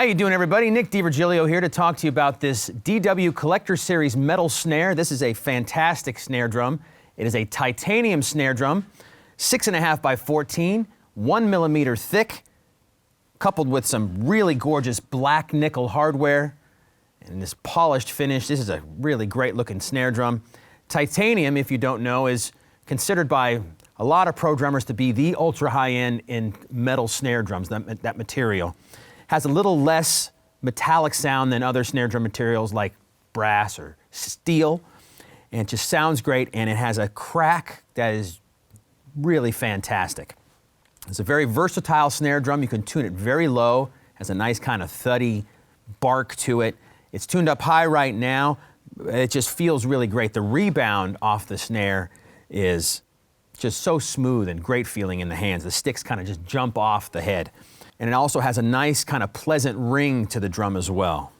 you doing, everybody? Nick DiVirgilio here to talk to you about this DW Collector Series metal snare. This is a fantastic snare drum. It is a titanium snare drum, 6.5 by 14, 1 millimeter thick, coupled with some really gorgeous black nickel hardware and this polished finish. This is a really great looking snare drum. Titanium, if you don't know, is considered by a lot of pro drummers to be the ultra high end in metal snare drums. That material has a little less metallic sound than other snare drum materials like brass or steel, and it just sounds great, and it has a crack that is really fantastic. It's a very versatile snare drum. You can tune it very low, has a nice kind of thuddy bark to it. It's tuned up high right now. It just feels really great. The rebound off the snare is just so smooth and great feeling in the hands. The sticks kind of just jump off the head. And it also has a nice kind of pleasant ring to the drum as well.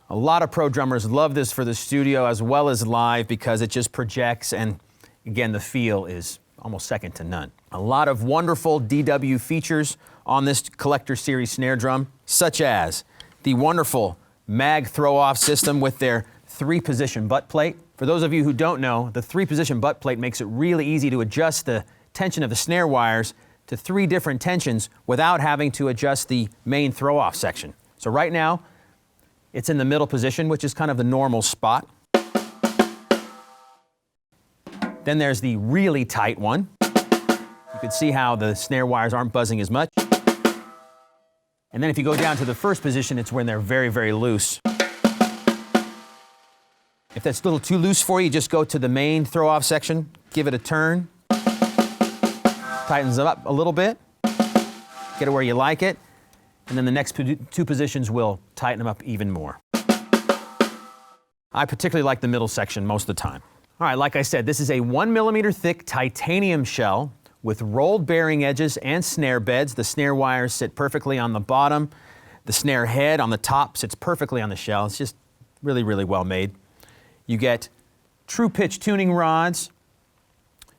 A lot of pro drummers love this for the studio as well as live because it just projects, and again, the feel is almost second to none. A lot of wonderful DW features on this Collector Series snare drum, such as the wonderful mag throw-off system with their 3-position butt plate. For those of you who don't know, the 3-position butt plate makes it really easy to adjust the tension of the snare wires to 3 different tensions without having to adjust the main throw-off section. So right now, it's in the middle position, which is kind of the normal spot. Then there's the really tight one. You can see how the snare wires aren't buzzing as much. And then if you go down to the first position, it's when they're very, very loose. If that's a little too loose for you, just go to the main throw-off section, give it a turn, tightens it up a little bit, get it where you like it, and then the next 2 positions will tighten them up even more. I particularly like the middle section most of the time. All right, like I said, this is a 1 millimeter thick titanium shell with rolled bearing edges and snare beds. The snare wires sit perfectly on the bottom. The snare head on the top sits perfectly on the shell. It's just really, really well made. You get true pitch tuning rods.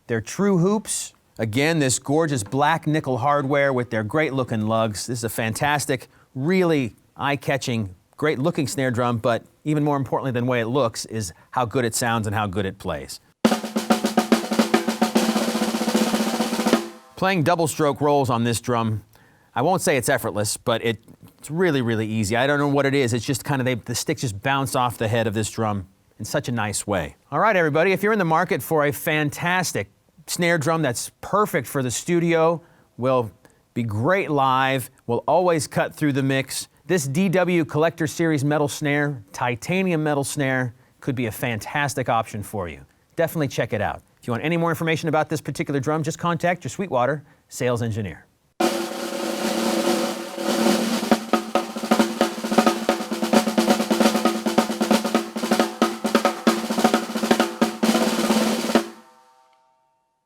They're true hoops. Again, this gorgeous black nickel hardware with their great looking lugs. This is a fantastic, really eye-catching, great looking snare drum, but even more importantly than the way it looks is how good it sounds and how good it plays. Playing double stroke rolls on this drum, I won't say it's effortless, but it's really, really easy. I don't know what it is. It's just kind of, the sticks just bounce off the head of this drum in such a nice way. All right, everybody, if you're in the market for a fantastic snare drum that's perfect for the studio, will be great live, will always cut through the mix, this DW Collector Series metal snare, titanium metal snare, could be a fantastic option for you. Definitely check it out. If you want any more information about this particular drum, just contact your Sweetwater sales engineer.